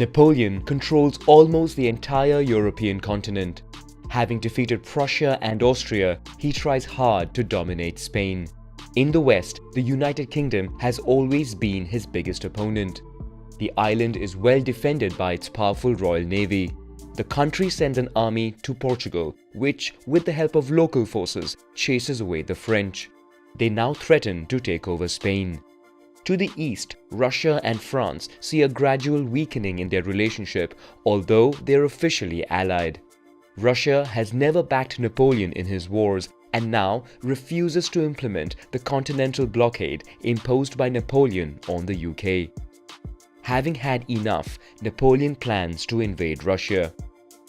Napoleon controls almost the entire European continent. Having defeated Prussia and Austria, he tries hard to dominate Spain. In the west, the United Kingdom has always been his biggest opponent. The island is well defended by its powerful Royal Navy. The country sends an army to Portugal, which, with the help of local forces, chases away the French. They now threaten to take over Spain. To the east, Russia and France see a gradual weakening in their relationship, although they are officially allied. Russia has never backed Napoleon in his wars and now refuses to implement the continental blockade imposed by Napoleon on the UK. Having had enough, Napoleon plans to invade Russia.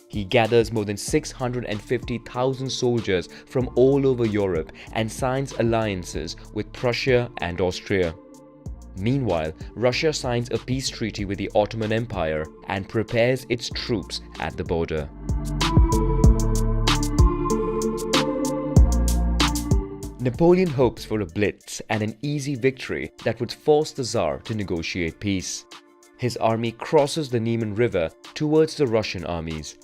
He gathers more than 650,000 soldiers from all over Europe and signs alliances with Prussia and Austria. Meanwhile, Russia signs a peace treaty with the Ottoman Empire and prepares its troops at the border. Napoleon hopes for a blitz and an easy victory that would force the Tsar to negotiate peace. His army crosses the Niemen River towards the Russian armies.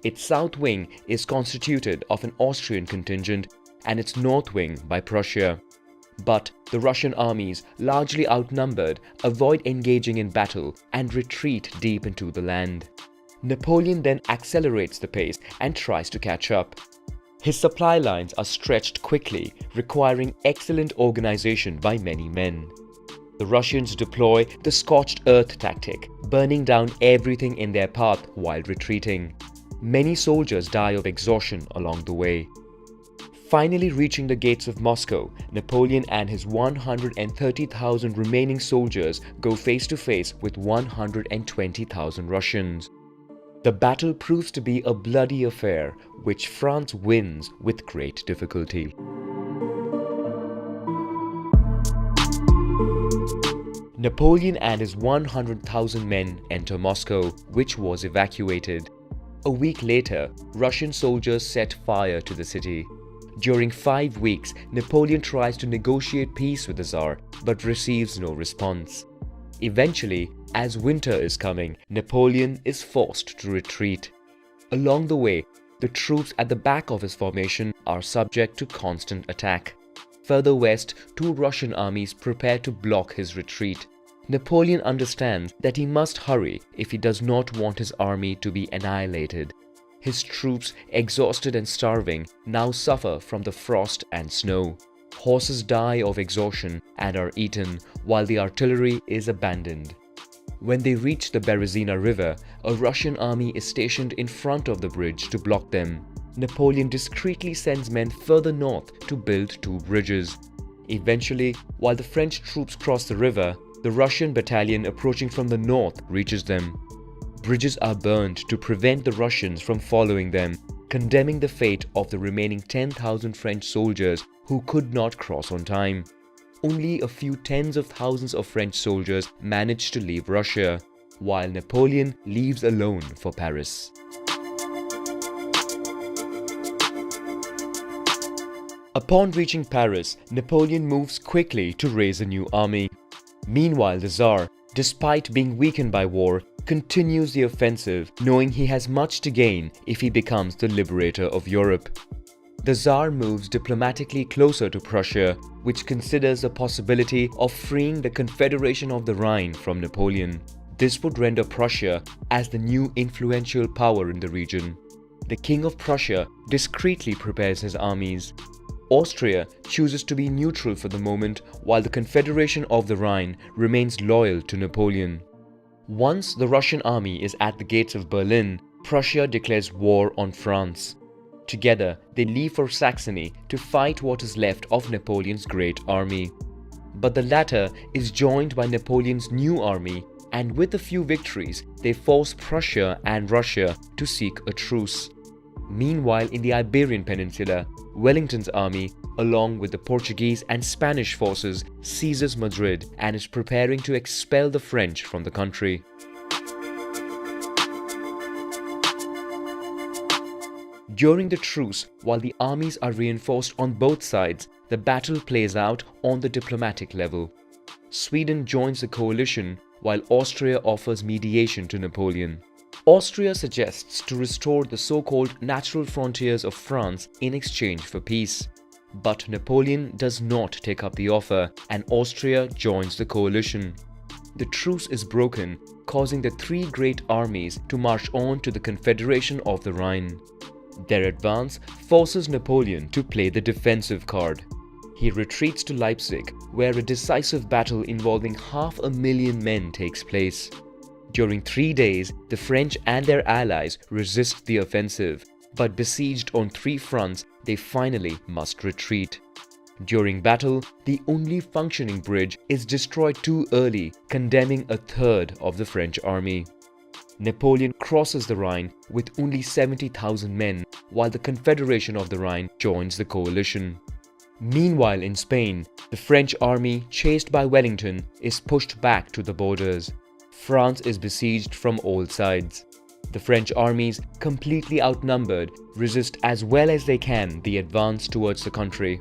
Its south wing is constituted of an Austrian contingent and its north wing by Prussia. But the Russian armies, largely outnumbered, avoid engaging in battle and retreat deep into the land. Napoleon then accelerates the pace and tries to catch up. His supply lines are stretched quickly, requiring excellent organization by many men. The Russians deploy the scorched earth tactic, burning down everything in their path while retreating. Many soldiers die of exhaustion along the way. Finally reaching the gates of Moscow, Napoleon and his 130,000 remaining soldiers go face to face with 120,000 Russians. The battle proves to be a bloody affair, which France wins with great difficulty. Napoleon and his 100,000 men enter Moscow, which was evacuated. A week later, Russian soldiers set fire to the city. During 5 weeks, Napoleon tries to negotiate peace with the Tsar, but receives no response. Eventually, as winter is coming, Napoleon is forced to retreat. Along the way, the troops at the back of his formation are subject to constant attack. Further west, 2 Russian armies prepare to block his retreat. Napoleon understands that he must hurry if he does not want his army to be annihilated. His troops, exhausted and starving, now suffer from the frost and snow. Horses die of exhaustion and are eaten, while the artillery is abandoned. When they reach the Berezina River, a Russian army is stationed in front of the bridge to block them. Napoleon discreetly sends men further north to build 2 bridges. Eventually, while the French troops cross the river, the Russian battalion approaching from the north reaches them. Bridges are burned to prevent the Russians from following them, condemning the fate of the remaining 10,000 French soldiers who could not cross on time. Only a few tens of thousands of French soldiers managed to leave Russia, while Napoleon leaves alone for Paris. Upon reaching Paris, Napoleon moves quickly to raise a new army. Meanwhile, the Tsar, despite being weakened by war, continues the offensive, knowing he has much to gain if he becomes the liberator of Europe. The Tsar moves diplomatically closer to Prussia, which considers the possibility of freeing the Confederation of the Rhine from Napoleon. This would render Prussia as the new influential power in the region. The King of Prussia discreetly prepares his armies. Austria chooses to be neutral for the moment, while the Confederation of the Rhine remains loyal to Napoleon. Once the Russian army is at the gates of Berlin, Prussia declares war on France. Together, they leave for Saxony to fight what is left of Napoleon's great army. But the latter is joined by Napoleon's new army, and with a few victories, they force Prussia and Russia to seek a truce. Meanwhile, in the Iberian Peninsula, Wellington's army, along with the Portuguese and Spanish forces, seizes Madrid and is preparing to expel the French from the country. During the truce, while the armies are reinforced on both sides, the battle plays out on the diplomatic level. Sweden joins the coalition, while Austria offers mediation to Napoleon. Austria suggests to restore the so-called natural frontiers of France in exchange for peace. But Napoleon does not take up the offer and Austria joins the coalition. The truce is broken, causing the three great armies to march on to the Confederation of the Rhine. Their advance forces Napoleon to play the defensive card. He retreats to Leipzig, where a decisive battle involving 500,000 men takes place. During 3 days, the French and their allies resist the offensive, but besieged on 3 fronts, they finally must retreat. During battle, the only functioning bridge is destroyed too early, condemning a third of the French army. Napoleon crosses the Rhine with only 70,000 men, while the Confederation of the Rhine joins the coalition. Meanwhile, in Spain, the French army, chased by Wellington, is pushed back to the borders. France is besieged from all sides. The French armies, completely outnumbered, resist as well as they can the advance towards the country.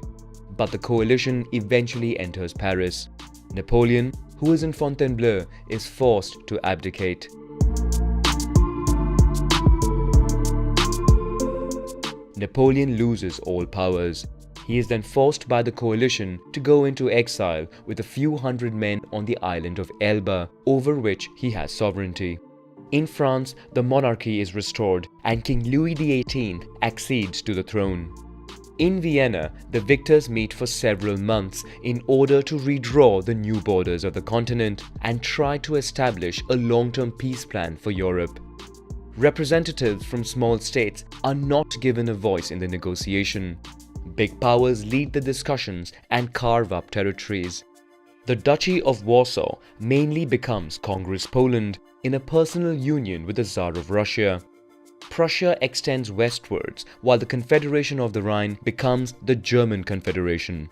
But the coalition eventually enters Paris. Napoleon, who is in Fontainebleau, is forced to abdicate. Napoleon loses all powers. He is then forced by the coalition to go into exile with a few hundred men on the island of Elba, over which he has sovereignty. In France, the monarchy is restored and King Louis XVIII accedes to the throne. In Vienna, the victors meet for several months in order to redraw the new borders of the continent and try to establish a long-term peace plan for Europe. Representatives from small states are not given a voice in the negotiation. Big powers lead the discussions and carve up territories. The Duchy of Warsaw mainly becomes Congress Poland in a personal union with the Tsar of Russia. Prussia extends westwards, while the Confederation of the Rhine becomes the German Confederation.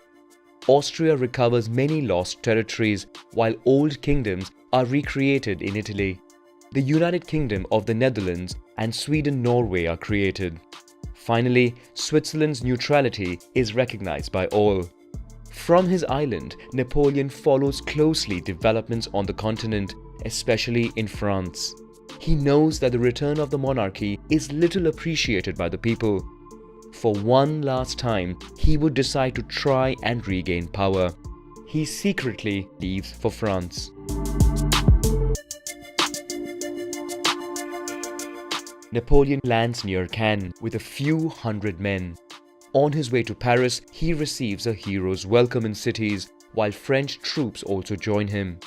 Austria recovers many lost territories, while old kingdoms are recreated in Italy. The United Kingdom of the Netherlands and Sweden-Norway are created. Finally, Switzerland's neutrality is recognized by all. From his island, Napoleon follows closely developments on the continent, especially in France. He knows that the return of the monarchy is little appreciated by the people. For one last time, he would decide to try and regain power. He secretly leaves for France. Napoleon lands near Cannes with a few hundred men. On his way to Paris, he receives a hero's welcome in cities, while French troops also join him.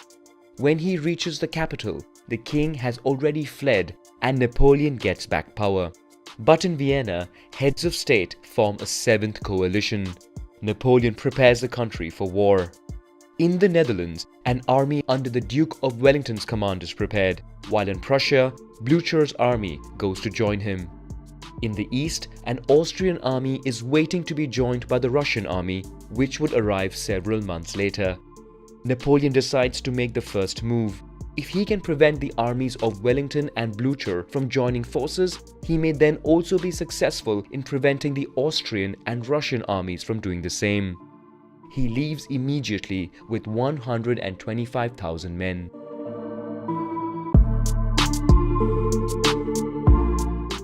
When he reaches the capital, the king has already fled and Napoleon gets back power. But in Vienna, heads of state form a 7th coalition. Napoleon prepares the country for war. In the Netherlands, an army under the Duke of Wellington's command is prepared, while in Prussia, Blücher's army goes to join him. In the east, an Austrian army is waiting to be joined by the Russian army, which would arrive several months later. Napoleon decides to make the first move. If he can prevent the armies of Wellington and Blücher from joining forces, he may then also be successful in preventing the Austrian and Russian armies from doing the same. He leaves immediately with 125,000 men.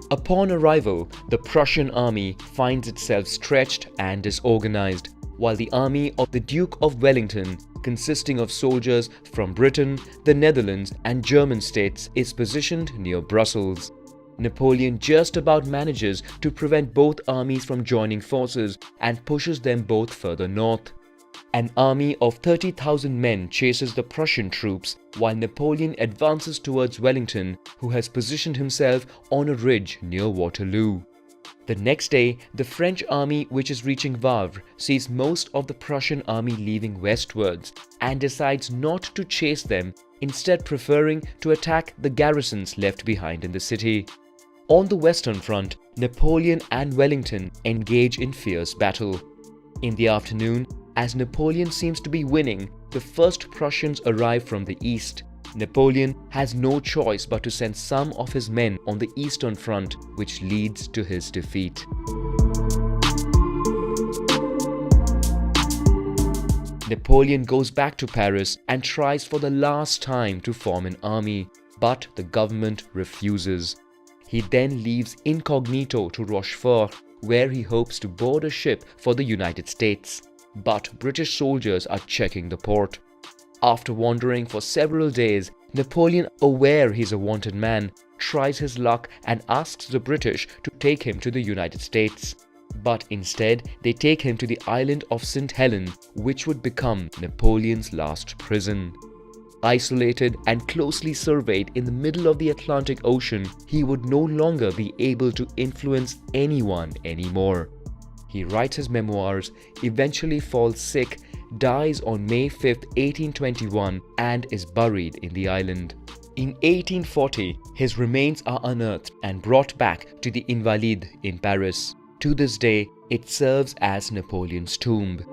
Upon arrival, the Prussian army finds itself stretched and disorganized, while the army of the Duke of Wellington, consisting of soldiers from Britain, the Netherlands and German states, is positioned near Brussels. Napoleon just about manages to prevent both armies from joining forces and pushes them both further north. An army of 30,000 men chases the Prussian troops, while Napoleon advances towards Wellington, who has positioned himself on a ridge near Waterloo. The next day, the French army, which is reaching Wavre, sees most of the Prussian army leaving westwards and decides not to chase them, instead preferring to attack the garrisons left behind in the city. On the Western Front, Napoleon and Wellington engage in fierce battle. In the afternoon, as Napoleon seems to be winning, the first Prussians arrive from the east. Napoleon has no choice but to send some of his men on the Eastern Front, which leads to his defeat. Napoleon goes back to Paris and tries for the last time to form an army, but the government refuses. He then leaves incognito to Rochefort, where he hopes to board a ship for the United States. But British soldiers are checking the port. After wandering for several days, Napoleon, aware he's a wanted man, tries his luck and asks the British to take him to the United States. But instead, they take him to the island of St. Helena, which would become Napoleon's last prison. Isolated and closely surveyed in the middle of the Atlantic Ocean, he would no longer be able to influence anyone anymore. He writes his memoirs, eventually falls sick, dies on May 5, 1821, and is buried in the island. In 1840, his remains are unearthed and brought back to the Invalides in Paris. To this day, it serves as Napoleon's tomb.